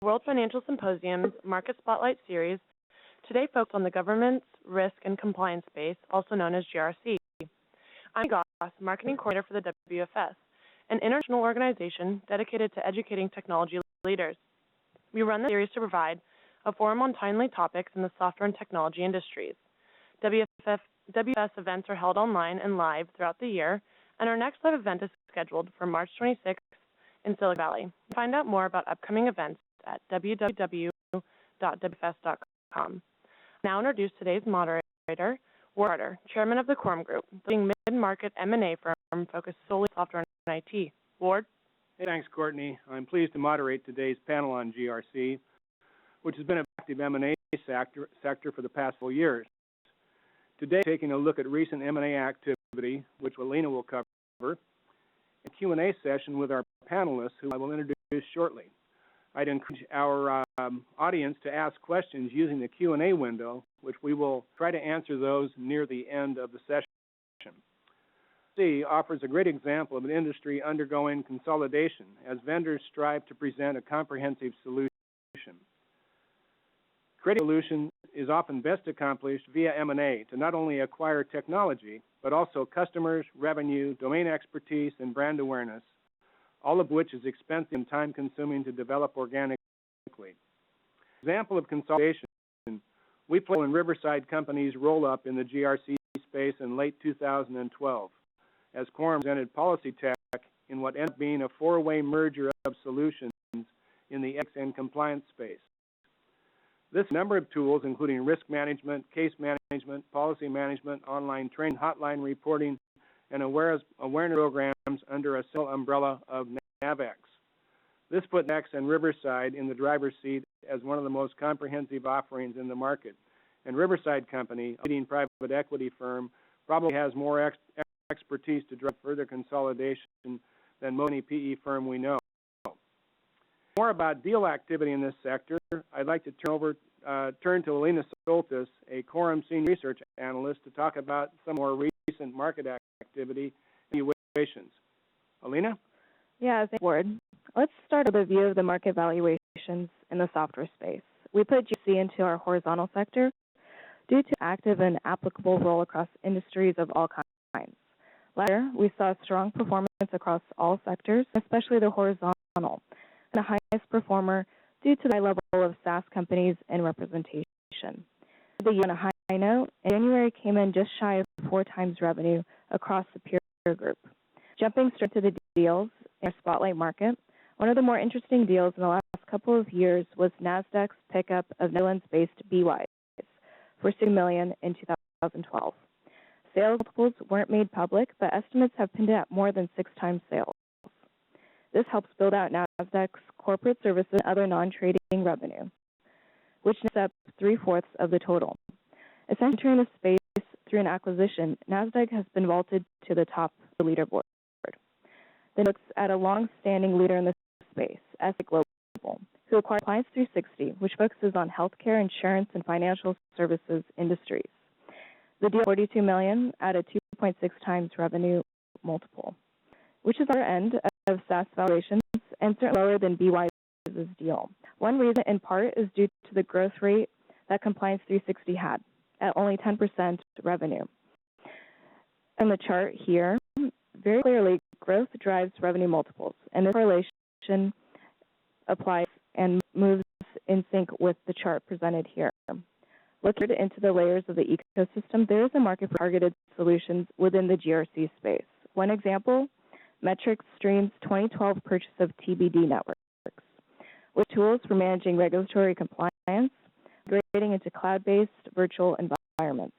World Financial Symposium's Market Spotlight series today focuses on the governance, risk, and compliance space, also known as GRC. I'm Goss, Marketing Coordinator for the WFS, an international organization dedicated to educating technology leaders. We run the series to provide a forum on timely topics in the software and technology industries. WFS events are held online and live throughout the year, and our next live event is scheduled for March 26th in Silicon Valley. Find out more about upcoming events at www.wfs.com. Now introduce today's moderator, Ward Carter, Chairman of the Quorum Group, the mid-market M&A firm focused solely on software and IT. Ward? Hey, thanks, Courtney. I'm pleased to moderate today's panel on GRC, which has been an active M&A sector for the past 4 years. Today, taking a look at recent M&A activity, which Alina will cover, a Q&A session with our panelists, who I will introduce shortly. I'd encourage our audience to ask questions using the Q&A window, which we will try to answer those near the end of the session. GRC offers a great example of an industry undergoing consolidation as vendors strive to present a comprehensive solution. Creating a solution is often best accomplished via M&A to not only acquire technology, but also customers, revenue, domain expertise, and brand awareness, all of which is expensive and time-consuming to develop organically. Example of consolidation, we played in Riverside Company's roll-up in the GRC space in late 2012, as Quorum presented Policy Tech in what ended up being a four-way merger of solutions in the ethics and compliance space. This number of tools, including risk management, case management, policy management, online training, hotline reporting, and awareness programs under a single umbrella of NAVX. This put NEX and Riverside in the driver's seat as one of the most comprehensive offerings in the market. And Riverside Company, a leading private equity firm, probably has more expertise to drive further consolidation than most any PE firm we know. More about deal activity in this sector, I'd like to turn to Alina Soltis, a Quorum Senior Research Analyst, to talk about some more recent market activity and valuations. Alina? Yeah, thanks, Ward. Let's start with a view of the market valuations in the software space. We put GRC into our horizontal sector due to active and applicable role across industries of all kinds. Last year, we saw strong performance across all sectors, especially the horizontal, and the highest performer due to the high level of SaaS companies and representation. The year on a high note, in January came in just shy of 4 times revenue across the peer group. Jumping straight to the deals in our spotlight market, one of the more interesting deals in the last couple of years was NASDAQ's pickup of Netherlands-based BWise for $6 million in 2012. Sales multiples weren't made public, but estimates have pinned at more than 6 times sales. This helps build out NASDAQ's corporate services and other non-trading revenue, which makes up 3/4 of the total. Essentially entering the space through an acquisition, NASDAQ has been vaulted to the top of the leaderboard. Then looks at a long-standing leader in the space, S&P Global, who acquired Compliance 360, which focuses on healthcare, insurance, and financial services industries. The deal, $42 million, at a 2.6 times revenue multiple, which is our end of SaaS valuations and certainly lower than BWise's deal. One reason, in part, is due to the growth rate that Compliance 360 had, at only 10% revenue. In the chart here, very clearly, growth drives revenue multiples, and this correlation applies and moves in sync with the chart presented here. Looking into the layers of the ecosystem, there is a market for targeted solutions within the GRC space. One example, Metrics Stream's 2012 purchase of TBD Networks, with tools for managing regulatory compliance, migrating into cloud-based virtual environments.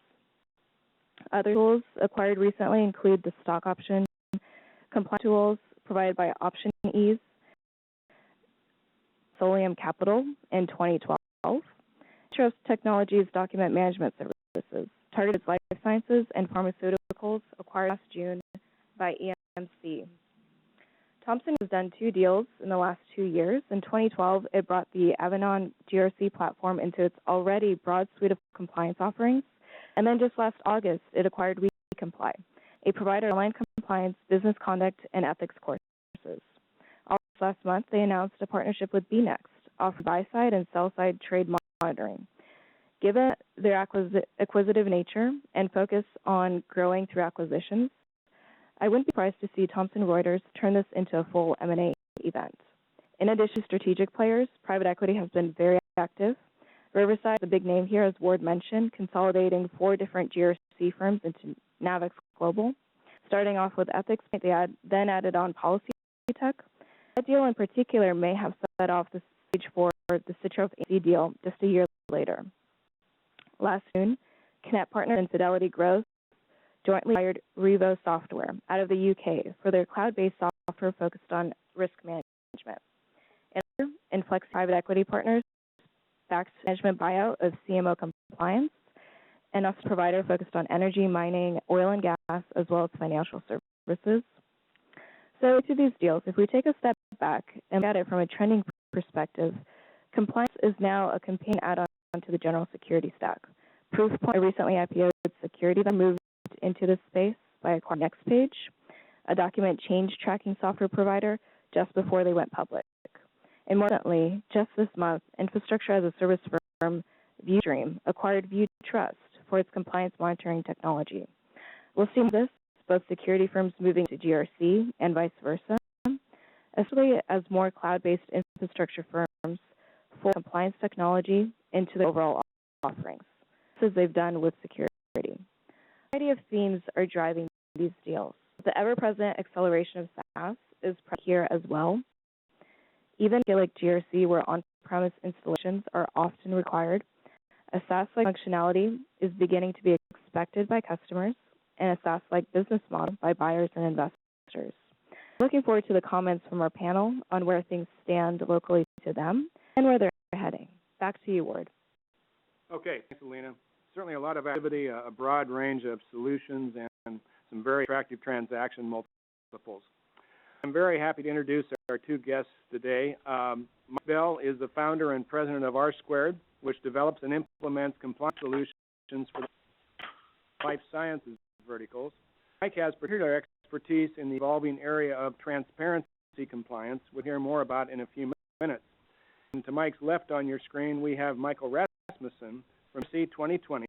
Other tools acquired recently include the stock option compliance tools provided by Option Ease, Solium Capital in 2012, Trust Technologies Document Management Services, targeted life sciences and pharmaceuticals, acquired last June by EMC. Thomson has done 2 deals in the last 2 years. In 2012, it brought the Avanan GRC platform into its already broad suite of compliance offerings. And then just last August, it acquired WeComply, a provider of online compliance, business conduct, and ethics courses. Also last month, they announced a partnership with bNext, offer buy-side and sell-side trade monitoring. Given their acquisitive nature and focus on growing through acquisitions, I wouldn't be surprised to see Thomson Reuters turn this into a full M&A event. In addition to strategic players, private equity has been very active. Riverside, the big name here, as Ward mentioned, consolidating 4 different GRC firms into Navex Global. Starting off with ethics, they then added on policy tech. That deal in particular may have set off the stage for the Citroen AC deal just a year later. Last June, Connect Partners and Fidelity Growth jointly hired Revo Software out of the UK for their cloud-based software focused on risk management. And Inflex Private Equity Partners backed management buyout of CMO compliance, and a provider focused on energy, mining, oil and gas, as well as financial services. So to these deals, if we take a step back and look at it from a trending perspective, compliance is now a companion add-on to the general security stack. Proofpoint, a recently IPO'd security that moved into this space by acquiring NextPage, a document change tracking software provider, just before they went public. And more recently, just this month, infrastructure as a service firm ViewStream acquired ViewTrust for its compliance monitoring technology. We'll see this, both security firms moving to GRC and vice versa, especially as more cloud-based infrastructure firms for compliance technology into their overall offerings, as they've done with security. A variety of themes are driving these deals. The ever-present acceleration of SaaS is here as well. Even like GRC, where on-premise installations are often required, a SaaS-like functionality is beginning to be expected by customers, and a SaaS-like business model by buyers and investors. Looking forward to the comments from our panel on where things stand locally to them and where they're heading. Back to you, Ward. Okay, thanks, Alina. Certainly a lot of activity, a broad range of solutions, and some very attractive transaction multiples. I'm very happy to introduce our 2 guests today. Mike Bell is the founder and president of R², which develops and implements compliance solutions for life sciences verticals. Mike has particular expertise in the evolving area of transparency compliance, we'll hear more about in a few minutes. And to Mike's left on your screen, we have Michael Rasmussen from GRC 2020,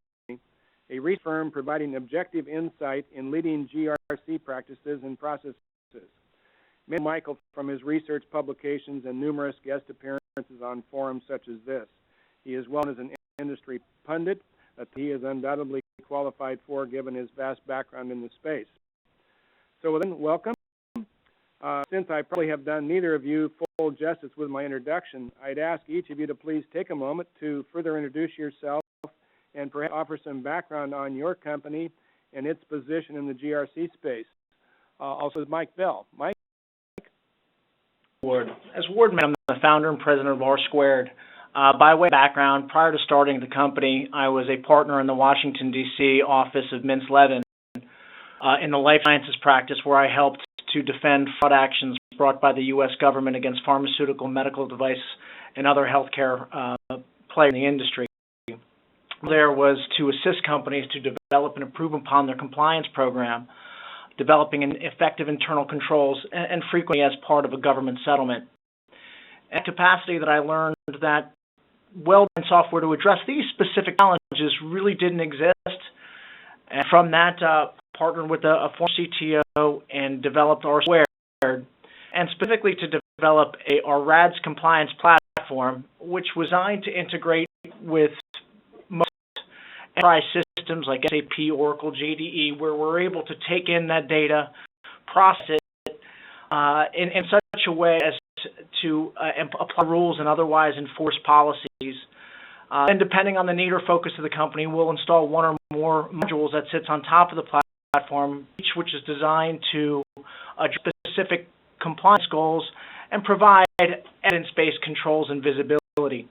a research firm providing objective insight in leading GRC practices and processes. Many Michael from his research publications and numerous guest appearances on forums such as this. He is well known as an industry pundit that he is undoubtedly qualified for given his vast background in the space. So then, welcome. Since I probably have done neither of you full justice with my introduction, I'd ask each of you to please take a moment to further introduce yourself and perhaps offer some background on your company and its position in the GRC space. Also, Mike Bell. Mike? Ward. As Ward mentioned, I'm the founder and president of R². By way of background, prior to starting the company, I was a partner in the Washington, D.C. office of Mintz-Levin in the life sciences practice, where I helped to defend fraud actions brought by the U.S. government against pharmaceutical, medical device, and other healthcare players in the industry. There was to assist companies to develop and improve upon their compliance program, developing effective internal controls, and frequently as part of a government settlement. At capacity that I learned that well-designed software to address these specific challenges really didn't exist. And from that, partnered with a former CTO and developed R², and specifically to develop our RADS compliance platform, which was designed to integrate with most enterprise systems like SAP, Oracle, JDE, where we're able to take in that data, process it in such a way as to apply rules and otherwise enforce policies. And depending on the need or focus of the company, we'll install one or more modules that sits on top of the platform, each which is designed to address specific compliance goals and provide evidence-based controls and visibility.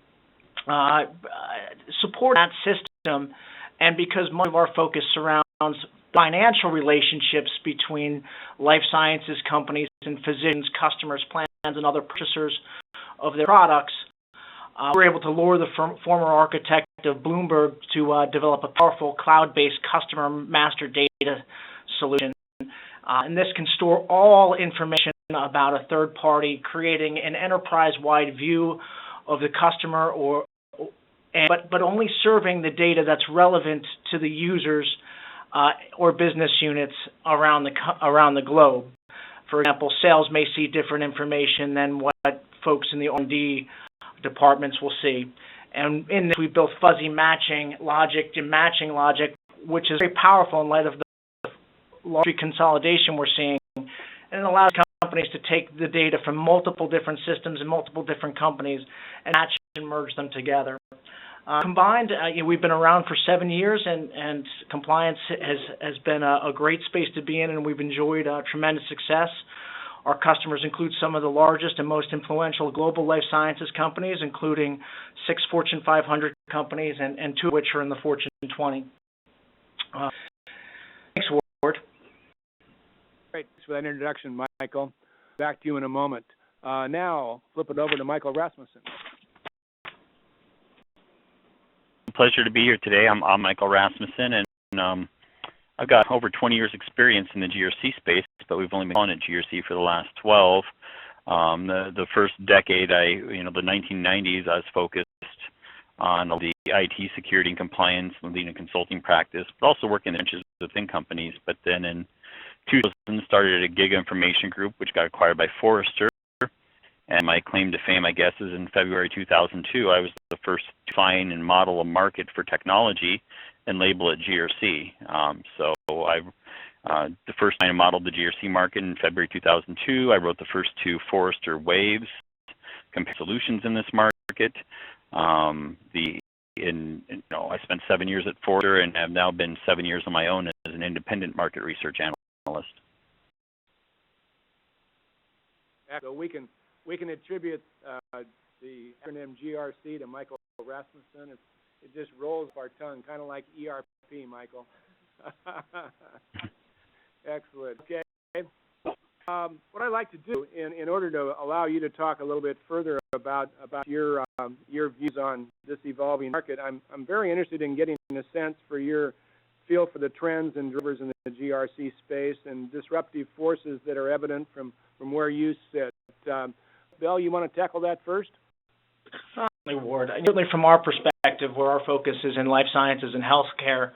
Support that system, and because much of our focus surrounds financial relationships between life sciences companies and physicians, customers, plans, and other purchasers of their products, we're able to lure the former architect of Bloomberg to develop a powerful cloud-based customer master data solution. And this can store all information about a third party, creating an enterprise-wide view of the customer, but only serving the data that's relevant to the users or business units around the globe. For example, sales may see different information than what folks in the R&D departments will see. And in this, we built fuzzy matching logic, which is very powerful in light of the large consolidation we're seeing, and it allows companies to take the data from multiple different systems and multiple different companies and match and merge them together. Combined, we've been around for 7 years, and compliance has been a great space to be in, and we've enjoyed tremendous success. Our customers include some of the largest and most influential global life sciences companies, including 6 Fortune 500 companies and 2 of which are in the Fortune 20. Thanks, Ward. Great. Thanks for that introduction, Michael. Back to you in a moment. Now, flip it over to Michael Rasmussen. Pleasure to be here today. I'm Michael Rasmussen, and I've got over 20 years experience in the GRC space, but we've only been calling it GRC for the last 12. The first decade, the 1990s, I was focused on the IT security and compliance, leading a consulting practice, but also working in the trenches within companies. But then in 2000, started a gig information group, which got acquired by Forrester. And my claim to fame, I guess, is in February 2002, I was the first to define and model a market for technology and label it GRC. The first time I modeled the GRC market in February 2002. I wrote the first 2 Forrester waves, compared solutions in this market. I spent 7 years at Forrester and have now been 7 years on my own as an independent market research analyst. So we can attribute the acronym GRC to Michael Rasmussen. It just rolls off our tongue, kind of like ERP, Michael. Excellent. Okay. What I'd like to do, in order to allow you to talk a little bit further about your views on this evolving market, I'm very interested in getting a sense for your feel for the trends and drivers in the GRC space and disruptive forces that are evident from where you sit. Bill, you want to tackle that first? Certainly, Ward. Certainly from our perspective, where our focus is in life sciences and healthcare,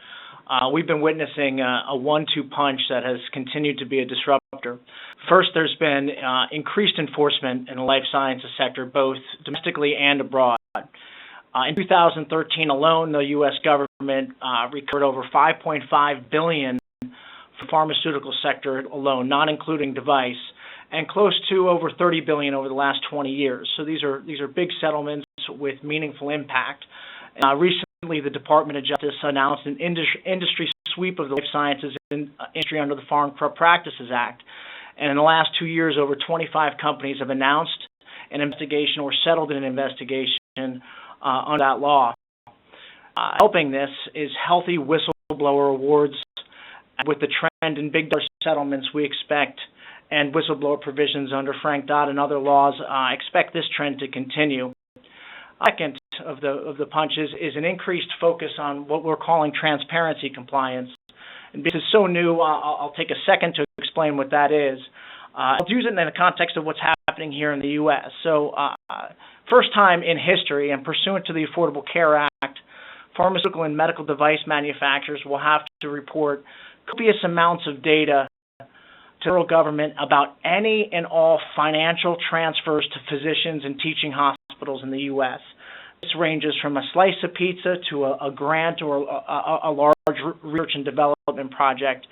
we've been witnessing a 1-2 punch that has continued to be a disruptor. First, there's been increased enforcement in the life sciences sector, both domestically and abroad. In 2013 alone, the U.S. government recovered over $5.5 billion for the pharmaceutical sector alone, not including device, and close to over $30 billion over the last 20 years. So these are big settlements with meaningful impact. Recently, the Department of Justice announced an industry sweep of the life sciences industry under the Foreign Corrupt Practices Act. And in the last 2 years, over 25 companies have announced an investigation or settled in an investigation under that law. Helping this is healthy whistleblower awards. With the trend in big dollar settlements we expect and whistleblower provisions under Frank Dodd and other laws, I expect this trend to continue. Second of the punches is an increased focus on what we're calling transparency compliance. And because it's so new, I'll take a second to explain what that is. I'll use it in the context of what's happening here in the U.S. So, first time in history, and pursuant to the Affordable Care Act, pharmaceutical and medical device manufacturers will have to report copious amounts of data to the federal government about any and all financial transfers to physicians and teaching hospitals in the U.S. This ranges from a slice of pizza to a grant or a large research and development project.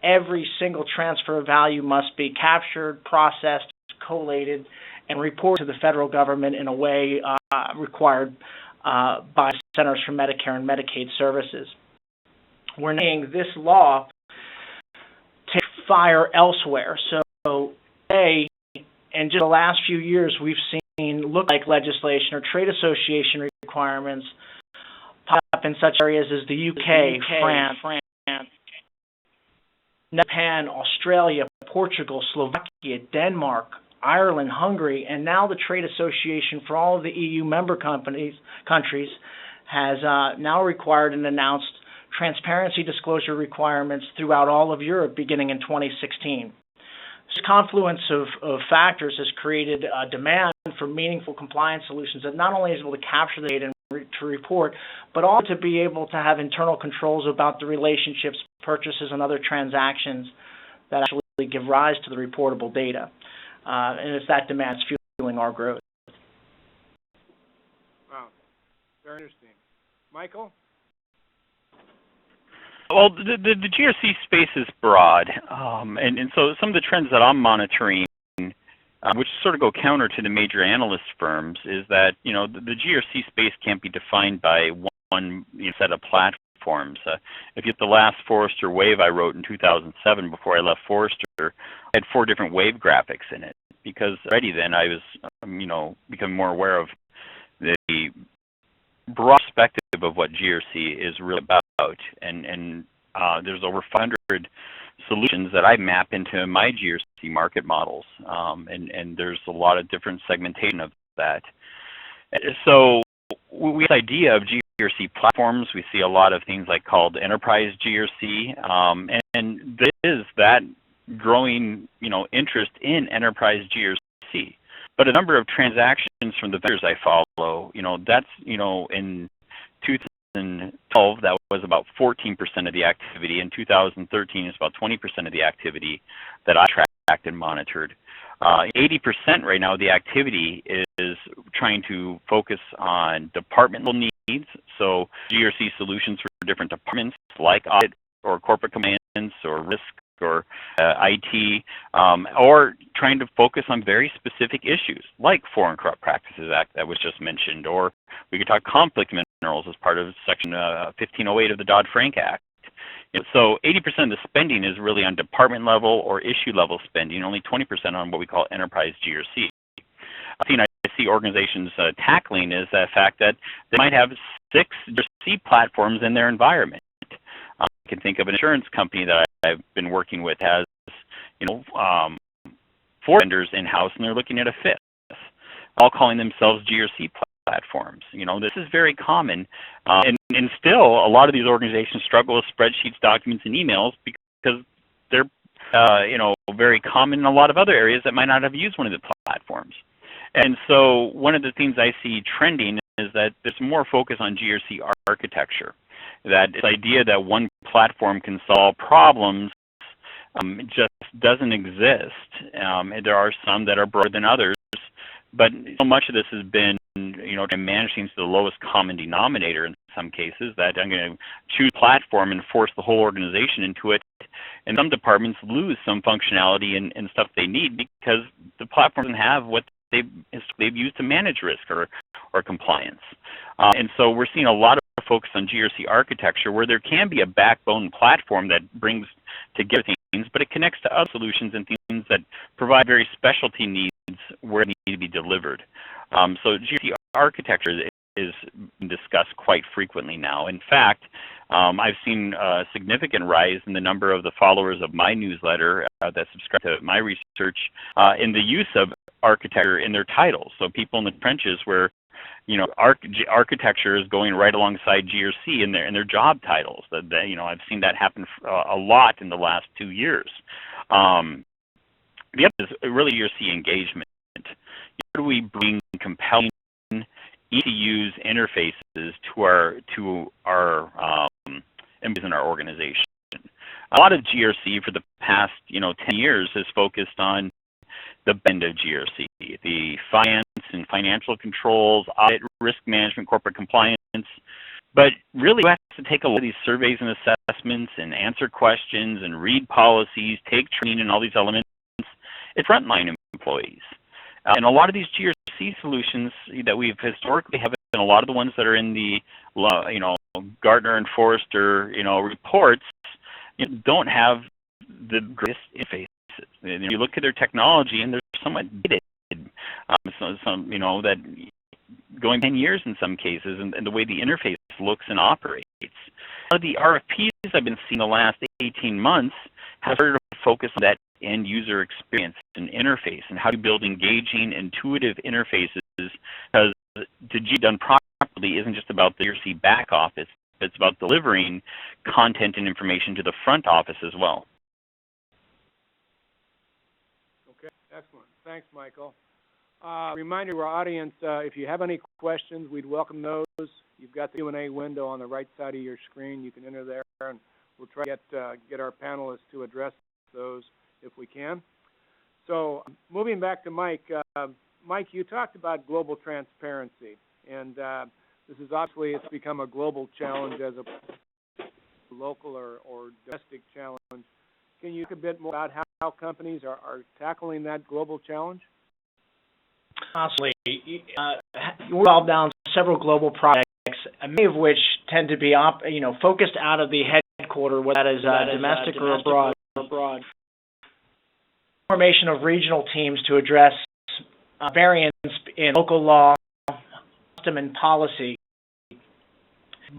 Every single transfer of value must be captured, processed, collated, and reported to the federal government in a way required by Centers for Medicare and Medicaid Services. We're seeing this law take fire elsewhere. So today, in just the last few years, we've seen look-like legislation or trade association requirements pop up in such areas as the UK, France, Japan, Australia, Portugal, Slovakia, Denmark, Ireland, Hungary, and now the Trade Association for all of the EU member countries has now required and announced transparency disclosure requirements throughout all of Europe beginning in 2016. confluence of factors has created a demand for meaningful compliance solutions that not only is able to capture the data and to report, but also to be able to have internal controls about the relationships, purchases, and other transactions that actually give rise to the reportable data. And it's that demand that's fueling our growth. Wow, very interesting. Michael? Well, the GRC space is broad, and so some of the trends that I'm monitoring, which sort of go counter to the major analyst firms, is that the GRC space can't be defined by one set of platforms. If you get the last Forrester wave I wrote in 2007 before I left Forrester, I had 4 different wave graphics in it, because already then I was becoming more aware of the broad perspective of what GRC is really about, and there's over 500 solutions that I map into my GRC market models, and there's a lot of different segmentation of that. So we have this idea of GRC platforms. We see a lot of things like called enterprise GRC, and there is that growing interest in enterprise GRC. But a number of transactions from the vendors I follow, that's, in 2012, that was about 14% of the activity. In 2013, it's about 20% of the activity that I tracked and monitored. 80% right now of the activity is trying to focus on departmental needs, so GRC solutions for different departments like audit or corporate compliance or risk or IT, or trying to focus on very specific issues like Foreign Corrupt Practices Act that was just mentioned, or we could talk conflict minerals as part of Section 1508 of the Dodd-Frank Act. So 80% of the spending is really on department level or issue level spending, only 20% on what we call enterprise GRC. A thing I see organizations tackling is the fact that they might have 6 GRC platforms in their environment. I can think of an insurance company that I've been working with has, 4 vendors in-house, and they're looking at a 5th, all calling themselves GRC platforms. This is very common, and still a lot of these organizations struggle with spreadsheets, documents, and emails because they're, very common in a lot of other areas that might not have used one of the platforms. And so one of the things I see trending is that there's more focus on GRC architecture. That this idea that one platform can solve problems just doesn't exist. There are some that are broader than others, but so much of this has been, to manage things to the lowest common denominator in some cases, that I'm going to choose a platform and force the whole organization into it. And some departments lose some functionality and stuff they need because the platform doesn't have what they've used to manage risk or compliance. And so we're seeing a lot of focus on GRC architecture where there can be a backbone platform that brings together things, but it connects to other solutions and things that provide very specialty needs where they need to be delivered. So GRC architecture is discussed quite frequently now. In fact, I've seen a significant rise in the number of the followers of my newsletter that subscribe to my research in the use of architecture in their titles. So people in the trenches where architecture is going right alongside GRC in their job titles. I've seen that happen a lot in the last 2 years. The other is really GRC engagement. How do we bring compelling, easy-to-use interfaces to our employees in our organization? A lot of GRC for the past 10 years has focused on the bend of GRC, the finance and financial controls, audit, risk management, corporate compliance. But really, you have to take a look at these surveys and assessments and answer questions and read policies, take training and all these elements. It's frontline employees. And a lot of these GRC solutions that we've historically have, and a lot of the ones that are in the, Gartner and Forrester, reports, don't have the greatest interfaces. And you look at their technology, and they're somewhat dated. That going 10 years in some cases, and the way the interface looks and operates. A lot of the RFPs I've been seeing the last 18 months have started to focus on that end user experience and interface and how to build engaging, intuitive interfaces, because to be done properly isn't just about the GRC back office, it's about delivering content and information to the front office as well. Thanks, Michael. Reminder to our audience, if you have any questions, we'd welcome those. You've got the Q&A window on the right side of your screen. You can enter there, and we'll try to get our panelists to address those if we can. So moving back to Mike. Mike, you talked about global transparency, and this is obviously, it's become a global challenge as a local or domestic challenge. Can you talk a bit more about how companies are tackling that global challenge? Constantly, we're involved down several global projects, many of which tend to be focused out of the headquarters, whether that is domestic or abroad. Formation of regional teams to address variance in local law, custom, and policy.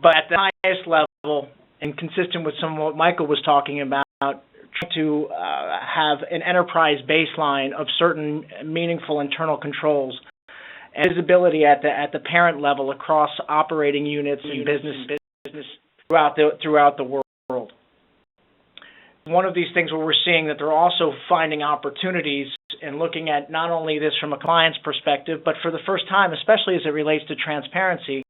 But at the highest level, and consistent with some of what Michael was talking about, trying to have an enterprise baseline of certain meaningful internal controls and visibility at the parent level across operating units and business throughout the world. One of these things where we're seeing that they're also finding opportunities and looking at not only this from a compliance perspective, but for the first time, especially as it relates to transparency,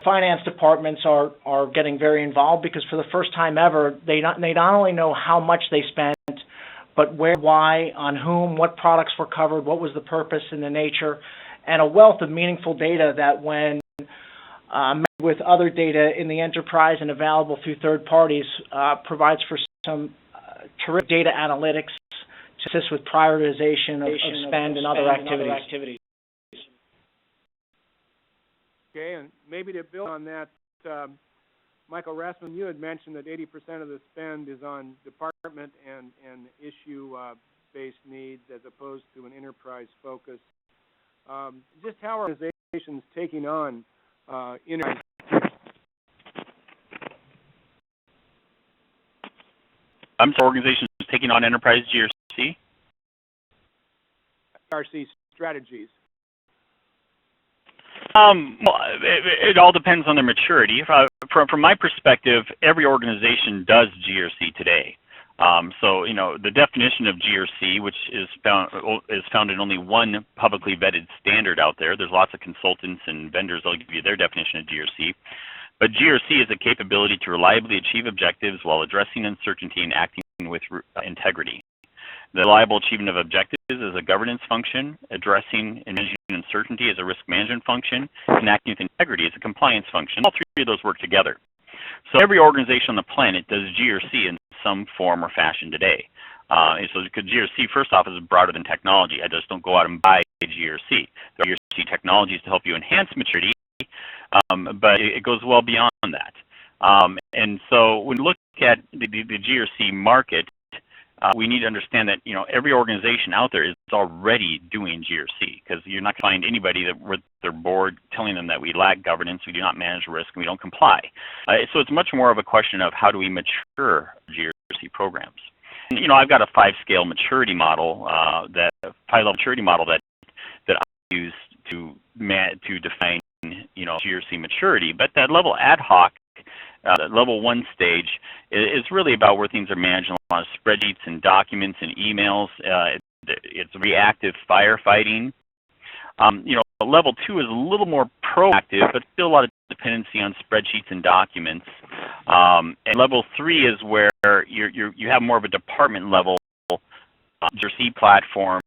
finance departments are getting very involved because for the first time ever, they not only know how much they spent, but where, why, on whom, what products were covered, what was the purpose and the nature, and a wealth of meaningful data that when with other data in the enterprise and available through third parties provides for some terrific data analytics to assist with prioritization of spend and other activities. Okay, and maybe to build on that, Michael Rasmussen, you had mentioned that 80% of the spend is on department and issue-based needs as opposed to an enterprise focus. Just how are organizations taking on enterprise? Organizations taking on enterprise GRC? GRC strategies. Well, it all depends on their maturity. From my perspective, every organization does GRC today. So, the definition of GRC, which is found in only one publicly vetted standard out there. There's lots of consultants and vendors that'll give you their definition of GRC. But GRC is a capability to reliably achieve objectives while addressing uncertainty and acting with integrity. The reliable achievement of objectives is a governance function, addressing and managing uncertainty is a risk management function, and acting with integrity is a compliance function. All three of those work together. So every organization on the planet does GRC in some form or fashion today. So because GRC, first off, is broader than technology. I just don't go out and buy GRC. There are GRC technologies to help you enhance maturity, but it goes well beyond that. And so when we look at the GRC market, we need to understand that every organization out there is already doing GRC, because you're not going to find anybody that with their board telling them that we lack governance, we do not manage risk, and we don't comply. So it's much more of a question of how do we mature GRC programs. And, I've got a 5-scale maturity model, five-level maturity model that I use to define GRC maturity. But that level ad hoc, that level 1 stage is really about where things are managed in a lot of spreadsheets and documents and emails. It's reactive firefighting. Level 2 is a little more proactive, but still a lot of dependency on spreadsheets and documents. And level 3 is where you have more of a department level GRC platform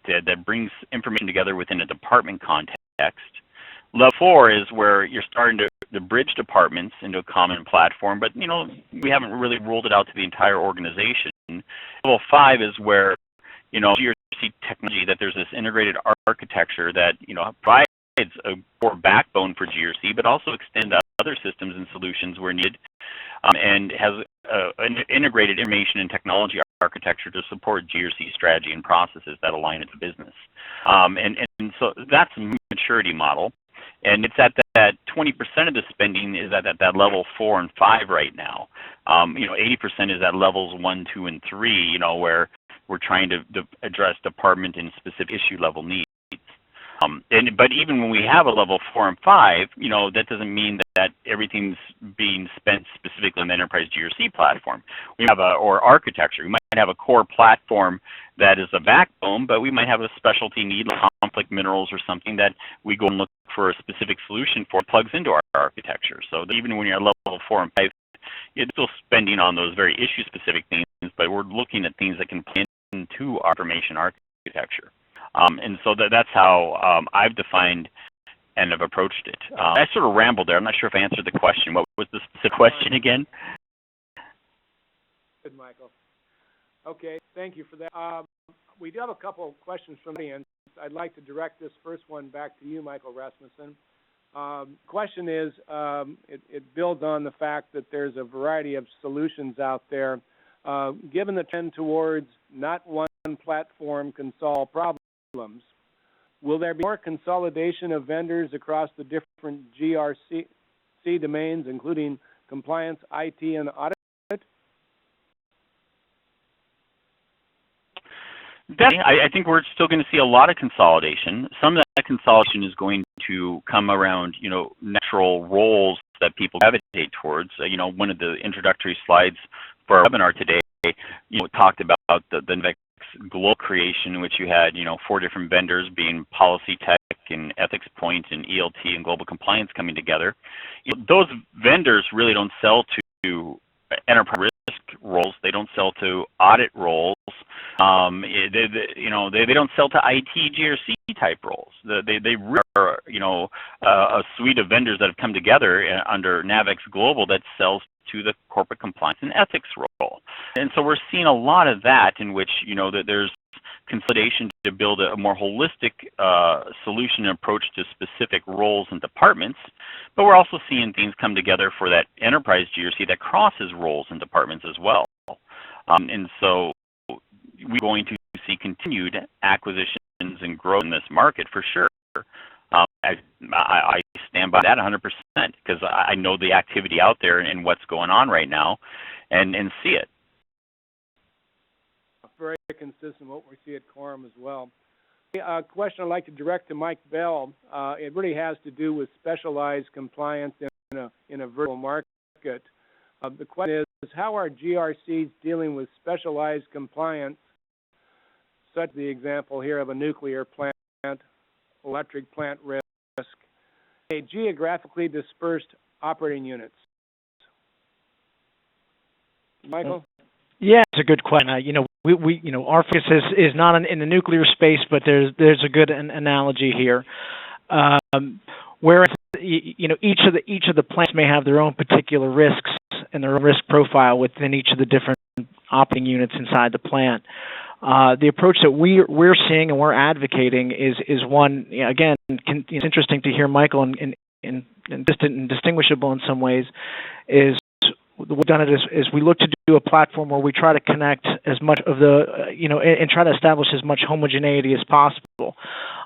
that brings information together within a department context. Level 4 is where you're starting to bridge departments into a common platform, but we haven't really rolled it out to the entire organization. Level 5 is where GRC technology, that there's this integrated architecture that provides a core backbone for GRC, but also extend to other systems and solutions where needed, and has an integrated information and technology architecture to support GRC strategy and processes that align with the business. And so that's a maturity model. And it's at that 20% of the spending is at that level 4 and 5 right now. 80% is at levels 1, 2, and 3, where we're trying to address department and specific issue level needs. But even when we have a level 4 and 5, that doesn't mean that everything's being spent specifically on the enterprise GRC platform. We have or architecture. We might have a core platform that is a backbone, but we might have a specialty need like conflict minerals or something that we go and look for a specific solution for, plugs into our architecture. So even when you're at level 4 and 5, you're still spending on those very issue-specific things, but we're looking at things that can play into our information architecture. And so that's how I've defined and have approached it. I sort of rambled there. I'm not sure if I answered the question. What was the specific question again? Good, Michael. Okay, thank you for that. We do have a couple of questions from the audience. I'd like to direct this first one back to you, Michael Rasmussen. Question is, it builds on the fact that there's a variety of solutions out there. Given the trend towards not one platform can solve problems, will there be more consolidation of vendors across the different GRC domains, including compliance, IT, and audit? I think we're still going to see a lot of consolidation. Some of that consolidation is going to come around, natural roles that people gravitate towards. One of the introductory slides for our webinar today, talked about the NVEX global creation, in which you had, 4 different vendors being Policy Tech and Ethics Point and ELT and Global Compliance coming together. Those vendors really don't sell to enterprise risk roles. They don't sell to audit roles. They don't sell to IT GRC type roles. They really are, a suite of vendors that have come together under NavX Global that sells to the corporate compliance and ethics role. And so we're seeing a lot of that, in which, that there's consolidation to build a more holistic solution and approach to specific roles and departments. But we're also seeing things come together for that enterprise GRC that crosses roles and departments as well. And so we're going to see continued acquisitions and growth in this market for sure. I stand by that 100% because I know the activity out there and what's going on right now, and see it. Very consistent with what we see at Quorum as well. A question I'd like to direct to Mike Bell. It really has to do with specialized compliance in a vertical market. The question is, how are GRCs dealing with specialized compliance, such as the example here of a nuclear plant, electric plant risk, geographically dispersed operating units? Michael? Yeah, it's a good question. We our focus is not in the nuclear space, but there's a good analogy here. Whereas each of the plants may have their own particular risks and their own risk profile within each of the different operating units inside the plant. The approach that we're seeing and we're advocating is one. Again, it's interesting to hear Michael and distant and distinguishable in some ways. Is we've done it is we look to do a platform where we try to connect as much of the and try to establish as much homogeneity as possible,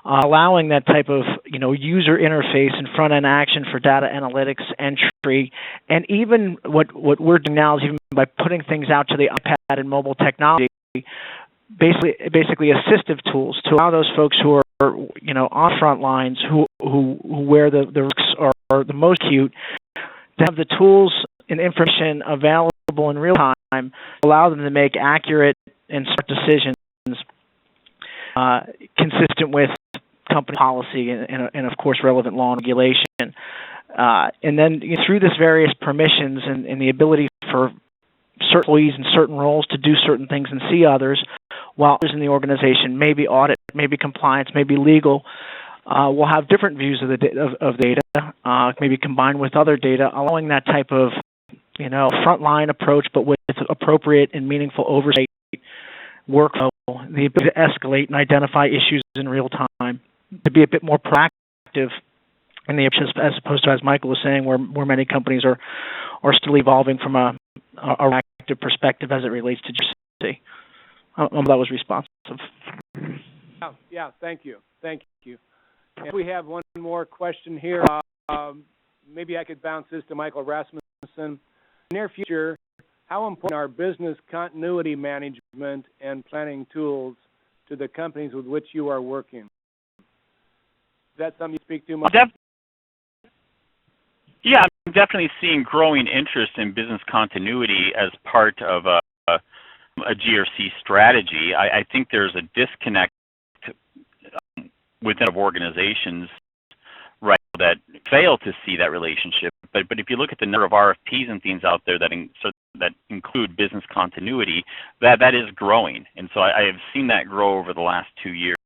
allowing that type of user interface and front end action for data analytics entry, and even what we're doing now is even by putting things out to the iPad and mobile technology. Basically assistive tools to allow those folks who are on front lines who where the risks are the most acute to have the tools and information available in real time, allow them to make accurate and smart decisions consistent with company policy and of course relevant law and regulation. And then through this various permissions and the ability for certain employees in certain roles to do certain things and see others, while others in the organization, maybe audit, maybe compliance, maybe legal, will have different views of data, maybe combined with other data, allowing that type of frontline approach, but with appropriate and meaningful oversight workflow, the ability to escalate and identify issues in real time, to be a bit more proactive in the approach, as opposed to, as Michael was saying, where many companies are still evolving from a reactive perspective as it relates to GRC. That was responsive. Yeah, thank you. And we have one more question here. Maybe I could bounce this to Michael Rasmussen. In the near future, how important are business continuity management and planning tools to the companies with which you are working? Is that something you speak to, Mike? Yeah, I'm definitely seeing growing interest in business continuity as part of a GRC strategy. I think there's a disconnect within organizations right that fail to see that relationship. But if you look at the number of RFPs and things out there that include business continuity, that is growing. And so I have seen that grow over the last 2 years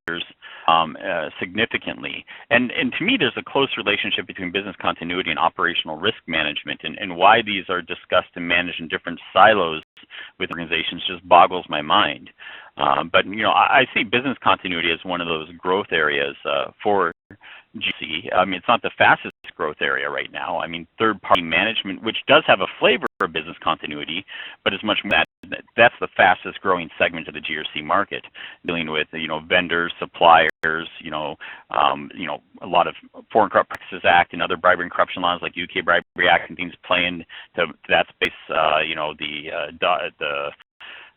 significantly. And to me, there's a close relationship between business continuity and operational risk management, and why these are discussed and managed in different silos with organizations just boggles my mind. But I see business continuity as one of those growth areas for GRC. I mean, it's not the fastest growth area right now. I mean, third-party management, which does have a flavor of business continuity, but is much more that's the fastest growing segment of the GRC market, dealing with vendors, suppliers, a lot of Foreign Corrupt Practices Act and other bribery and corruption laws like UK Bribery Act and things play into that space.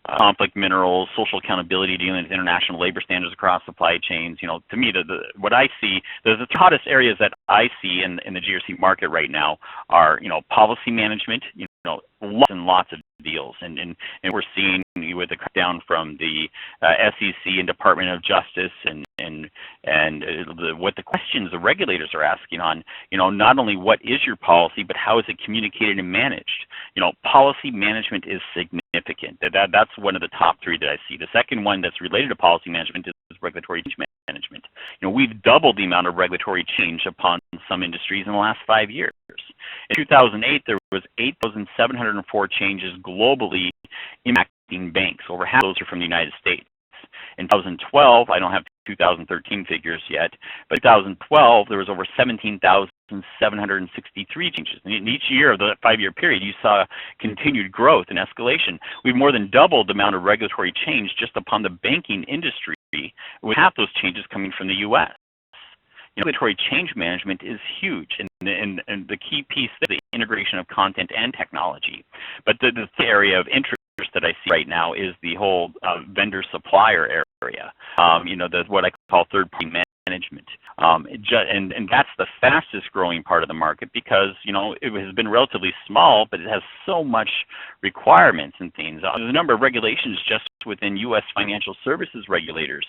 The conflict minerals, social accountability, dealing with international labor standards across supply chains. To me, what I see, the hottest areas that I see in the GRC market right now are, policy management, lots and lots of deals, and we're seeing with the crackdown from the SEC and Department of Justice and what the questions the regulators are asking on, not only what is your policy, but how is it communicated and managed. Policy management is significant. That's one of the top three that I see. The second one that's related to policy management is regulatory change management. We've doubled the amount of regulatory change upon some industries in the last 5 years. In 2008, there was 8,704 changes globally impacting banks. Over half of those are from the United States. In 2012, I don't have 2013 figures yet, but in 2012, there was over 17,763 changes. And in each year of the 5-year period, you saw continued growth and escalation. We've more than doubled the amount of regulatory change just upon the banking industry, with half those changes coming from the U.S. Regulatory change management is huge, and the key piece is the integration of content and technology. But the area of interest that I see right now is the whole vendor-supplier area, what I call third-party management. And that's the fastest growing part of the market because, it has been relatively small, but it has so much requirements and things. There's a number of regulations just within U.S. financial services regulators.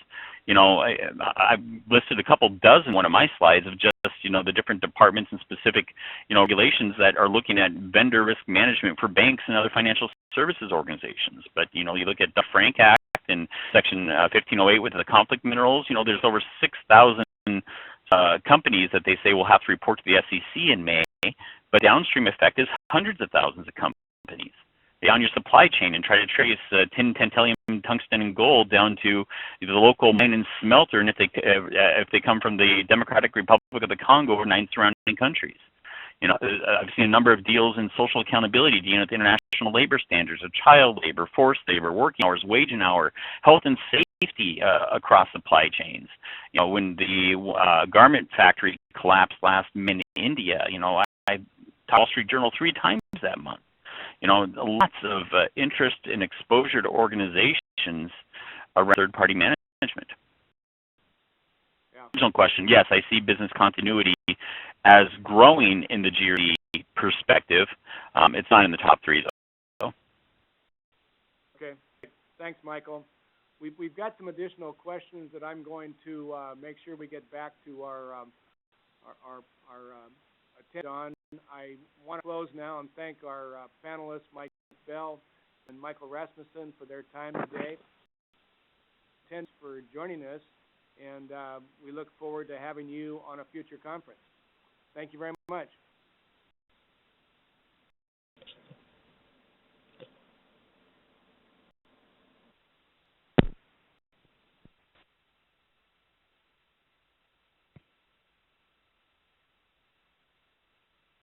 I've listed a couple dozen in one of my slides of just, the different departments and specific, regulations that are looking at vendor risk management for banks and other financial services organizations. But, you look at the Frank Act and Section 1508 with the conflict minerals, there's over 6,000 companies that they say will have to report to the SEC in May, but downstream effect is hundreds of thousands of companies. On your supply chain and try to trace tin, tantalum, tungsten, and gold down to the local mine and smelter, and if they come from the Democratic Republic of the Congo or 9 surrounding countries. I've seen a number of deals in social accountability dealing with international labor standards of child labor, forced labor, working hours, wage and hour, health and safety across supply chains. When the garment factory collapsed last May in India, I Wall Street Journal 3 times that month. Lots of interest and exposure to organizations around third-party management. Original question, yes, I see business continuity as growing in the GRC perspective. It's not in the top 3, though. Okay. Thanks, Michael. We've got some additional questions that I'm going to make sure we get back to our attention on. I want to close now and thank our panelists, Mike Bell and Michael Rasmussen, for their time today. Thanks for joining us, and we look forward to having you on a future conference. Thank you very much.